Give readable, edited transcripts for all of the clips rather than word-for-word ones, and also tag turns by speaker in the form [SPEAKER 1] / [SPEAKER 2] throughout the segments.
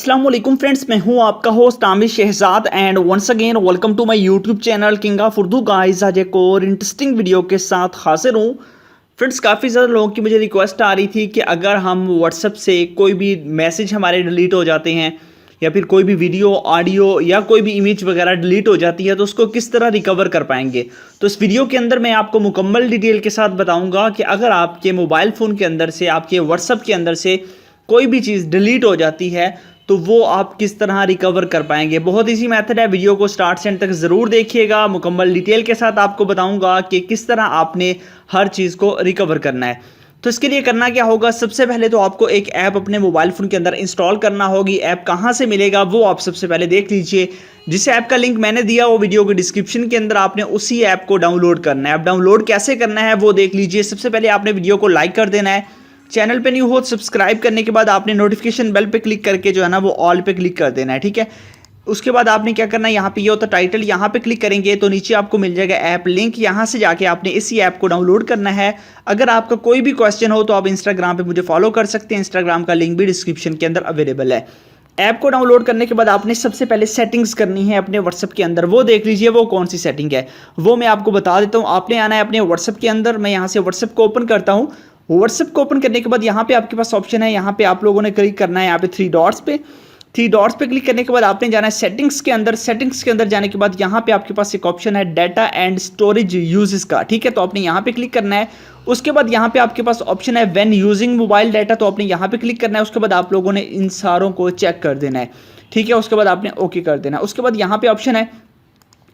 [SPEAKER 1] अस्सलाम वालेकुम फ्रेंड्स, मैं हूं आपका host Aamir Shahzad and once again welcome to my YouTube channel King of Urdu. Guys आज एक और इंटरेस्टिंग वीडियो के साथ हाजिर हूं। फ्रेंड्स काफ़ी ज़्यादा लोगों की मुझे रिक्वेस्ट आ रही थी कि अगर हम व्हाट्सएप से कोई भी मैसेज हमारे डिलीट हो जाते हैं या फिर कोई भी वीडियो ऑडियो या कोई भी इमेज वगैरह डिलीट हो जाती है तो उसको किस तरह रिकवर कर पाएंगे। तो इस वीडियो के अंदर मैं आपको मुकम्मल डिटेल के साथ बताऊंगा कि अगर आपके मोबाइल फ़ोन के अंदर से आपके व्हाट्सएप के अंदर से कोई भी चीज़ डिलीट हो जाती है तो वो आप किस तरह रिकवर कर पाएंगे। बहुत इजी मेथड है, वीडियो को स्टार्ट से एंड तक ज़रूर देखिएगा। मुकम्मल डिटेल के साथ आपको बताऊंगा कि किस तरह आपने हर चीज़ को रिकवर करना है। तो इसके लिए करना क्या होगा, सबसे पहले तो आपको एक ऐप अपने मोबाइल फ़ोन के अंदर इंस्टॉल करना होगी। ऐप कहाँ से मिलेगा वो आप सबसे पहले देख लीजिए। जिस ऐप का लिंक मैंने दिया वो वीडियो के डिस्क्रिप्शन के अंदर, आपने उसी ऐप को डाउनलोड करना है। अब डाउनलोड कैसे करना है वो देख लीजिए। सबसे पहले आपने वीडियो को लाइक कर देना है, चैनल पे न्यू हो सब्सक्राइब करने के बाद आपने नोटिफिकेशन बेल पे क्लिक करके जो है ना वो ऑल पे क्लिक कर देना है, ठीक है। उसके बाद आपने क्या करना है, यहाँ पे ये होता टाइटल, यहाँ पे क्लिक करेंगे तो नीचे आपको मिल जाएगा ऐप लिंक। यहाँ से जाके आपने इसी ऐप को डाउनलोड करना है। अगर आपका कोई भी क्वेश्चन हो तो आप इंस्टाग्राम पे मुझे फॉलो कर सकते हैं, इंस्टाग्राम का लिंक भी डिस्क्रिप्शन के अंदर अवेलेबल है। ऐप को डाउनलोड करने के बाद आपने सबसे पहले सेटिंग्स करनी है अपने व्हाट्सएप के अंदर। वो देख लीजिए वो कौन सी सेटिंग है, वो मैं आपको बता देता हूँ। आपने आना है अपने व्हाट्सएप के अंदर। मैं यहाँ से व्हाट्सएप को ओपन करता हूँ। व्हाट्सएप को ओपन करने के बाद यहाँ पे आपके पास ऑप्शन है, यहाँ पे आप लोगों ने क्लिक करना है यहाँ पे थ्री डॉट्स पे क्लिक करने के बाद आपने जाना है सेटिंग्स के अंदर। सेटिंग्स के अंदर जाने के बाद यहाँ पे आपके पास एक ऑप्शन है डाटा एंड स्टोरेज यूजेस का, ठीक है। तो आपने यहाँ पे क्लिक करना है। उसके बाद यहाँ पे आपके पास ऑप्शन है व्हेन यूजिंग मोबाइल डाटा, तो आपने यहाँ पे क्लिक करना है। उसके बाद आप लोगों ने इन सारों को चेक कर देना है, ठीक है। उसके बाद आपने ओके कर देना है। उसके बाद यहाँ पे ऑप्शन है,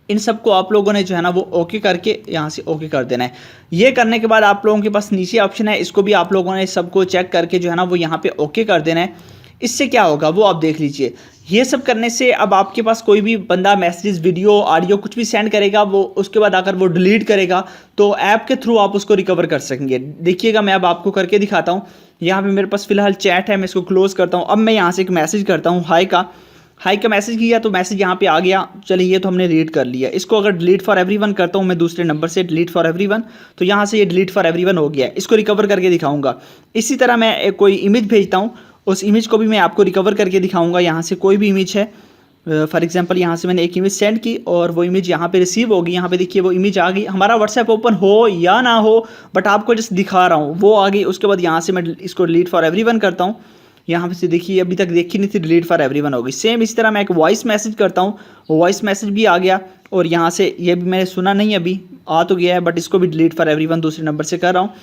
[SPEAKER 1] इन सबको आप लोगों ने जो है ना वो ओके करके यहाँ से ओके कर देना है। ये करने के बाद आप लोगों के पास नीचे ऑप्शन है, इसको भी आप लोगों ने सबको चेक करके जो है ना वो यहाँ पे ओके कर देना है। इससे क्या होगा वो आप देख लीजिए। ये सब करने से अब आपके पास कोई भी बंदा मैसेज वीडियो ऑडियो कुछ भी सेंड करेगा, वो उसके बाद अगर वो डिलीट करेगा तो ऐप के थ्रू आप उसको रिकवर कर सकेंगे। देखिएगा मैं अब आपको करके दिखाता हूँ। यहाँ पे मेरे पास फिलहाल चैट है, मैं इसको क्लोज करता हूँ। अब मैं यहाँ से एक मैसेज करता हूँ हाई का मैसेज किया तो मैसेज यहाँ पे आ गया। चलिए ये तो हमने डिलीट कर लिया। इसको अगर डिलीट फॉर एवरीवन करता हूँ मैं दूसरे नंबर से, डिलीट फॉर एवरीवन, तो यहाँ से ये डिलीट फॉर एवरीवन हो गया। इसको रिकवर करके दिखाऊंगा। इसी तरह मैं कोई इमेज भेजता हूँ, उस इमेज को भी मैं आपको रिकवर करके दिखाऊंगा। यहाँ से कोई भी इमेज है, फॉर एग्जांपल यहाँ से मैंने एक इमेज सेंड की और वो इमेज यहाँ पे रिसीव होगी। यहाँ पे देखिए वो इमेज आ गई। हमारा व्हाट्सएप ओपन हो या ना हो बट आपको जस्ट दिखा रहा हूँ, वो आ गई। उसके बाद यहाँ से मैं इसको डिलीट फॉर एवरीवन करता हूँ। यहाँ पे से देखिए अभी तक देखी नहीं थी, डिलीट फॉर एवरीवन हो गई। सेम इसी तरह मैं एक वॉइस मैसेज करता हूँ, वॉइस मैसेज भी आ गया। और यहाँ से ये भी मैंने सुना नहीं, अभी आ तो गया है बट इसको भी डिलीट फॉर एवरीवन दूसरे नंबर से कर रहा हूँ।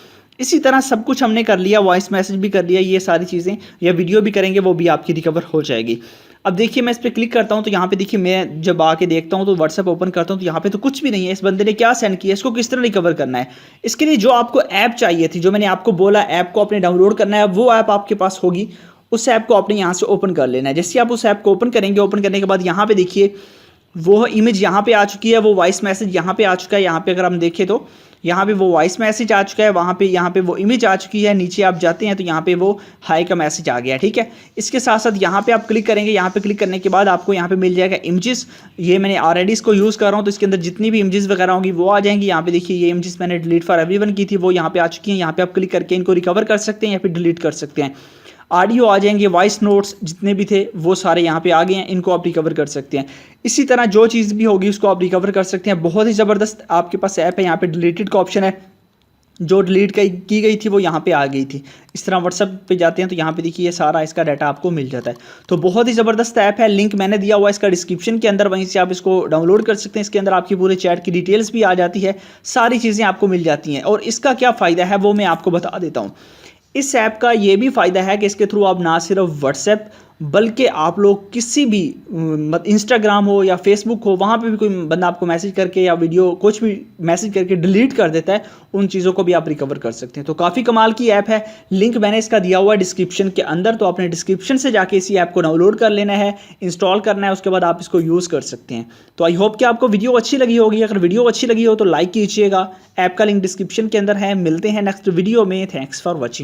[SPEAKER 1] इसी तरह सब कुछ हमने कर लिया, वॉइस मैसेज भी कर लिया, ये सारी चीज़ें या वीडियो भी करेंगे वो भी आपकी रिकवर हो जाएगी। अब देखिए मैं इस पर क्लिक करता हूँ तो यहाँ पे देखिए मैं जब आके देखता हूँ तो व्हाट्सएप ओपन करता हूँ तो यहाँ पे तो कुछ भी नहीं है। इस बंदे ने क्या सेंड किया, इसको किस तरह रिकवर करना है। इसके लिए जो आपको ऐप चाहिए थी, जो मैंने आपको बोला ऐप को आपने डाउनलोड करना है, वो ऐप आपके पास होगी। उस ऐप को आपने यहाँ से ओपन कर लेना है। जैसे आप उस ऐप को ओपन करेंगे, ओपन करने के बाद यहाँ पे देखिए वो इमेज यहाँ पे आ चुकी है, वो वॉइस मैसेज यहाँ पे आ चुका है। यहाँ पे अगर हम देखें तो यहाँ पे वो वॉइस मैसेज आ चुका है, वहाँ पे यहाँ पे वो इमेज आ चुकी है। नीचे आप जाते हैं तो यहाँ पे वो हाई का मैसेज आ गया, ठीक है। इसके साथ साथ यहाँ पे आप क्लिक करेंगे। यहाँ पे क्लिक करने के बाद आपको यहाँ पे मिल जाएगा इमेजेस। ये मैंने ऑलरेडी इसको यूज़ कर रहा हूँ तो इसके अंदर जितनी भी इमेजेस वगैरह होंगी वो आ जाएंगी। यहाँ पे देखिए ये इमेजेस मैंने डिलीट फॉर एवरीवन की थी, वो यहाँ पे आ चुकी हैं। यहाँ पे आप क्लिक करके इनको रिकवर कर सकते हैं या फिर डिलीट कर सकते हैं। ऑडियो आ जाएंगे, वॉइस नोट्स जितने भी थे वो सारे यहाँ पे आ गए हैं, इनको आप रिकवर कर सकते हैं। इसी तरह जो चीज़ भी होगी उसको आप रिकवर कर सकते हैं। बहुत ही ज़बरदस्त आपके पास ऐप है। यहाँ पे डिलीटेड का ऑप्शन है, जो डिलीट की गई थी वो यहाँ पे आ गई थी। इस तरह व्हाट्सएप पे जाते हैं तो यहाँ पे देखिए सारा इसका डाटा आपको मिल जाता है। तो बहुत ही ज़बरदस्त ऐप है, लिंक मैंने दिया हुआ है इसका डिस्क्रिप्शन के अंदर, वहीं से आप इसको डाउनलोड कर सकते हैं। इसके अंदर आपकी पूरे चैट की डिटेल्स भी आ जाती है, सारी चीज़ें आपको मिल जाती हैं। और इसका क्या फ़ायदा है वो मैं आपको बता देता हूँ। इस ऐप का ये भी फ़ायदा है कि इसके थ्रू आप ना सिर्फ व्हाट्सएप बल्कि आप लोग किसी भी इंस्टाग्राम हो या फेसबुक हो, वहाँ पे भी कोई बंदा आपको मैसेज करके या वीडियो कुछ भी मैसेज करके डिलीट कर देता है, उन चीज़ों को भी आप रिकवर कर सकते हैं। तो काफ़ी कमाल की ऐप है। लिंक मैंने इसका दिया हुआ है डिस्क्रिप्शन के अंदर, तो आपने डिस्क्रिप्शन से जाके इसी ऐप को डाउनलोड कर लेना है, इंस्टॉल करना है, उसके बाद आप इसको यूज़ कर सकते हैं। तो आई होप कि आपको वीडियो अच्छी लगी होगी। अगर वीडियो अच्छी लगी हो तो लाइक कीजिएगा। ऐप का लिंक डिस्क्रिप्शन के अंदर है। मिलते हैं नेक्स्ट वीडियो में। Thanks for watching.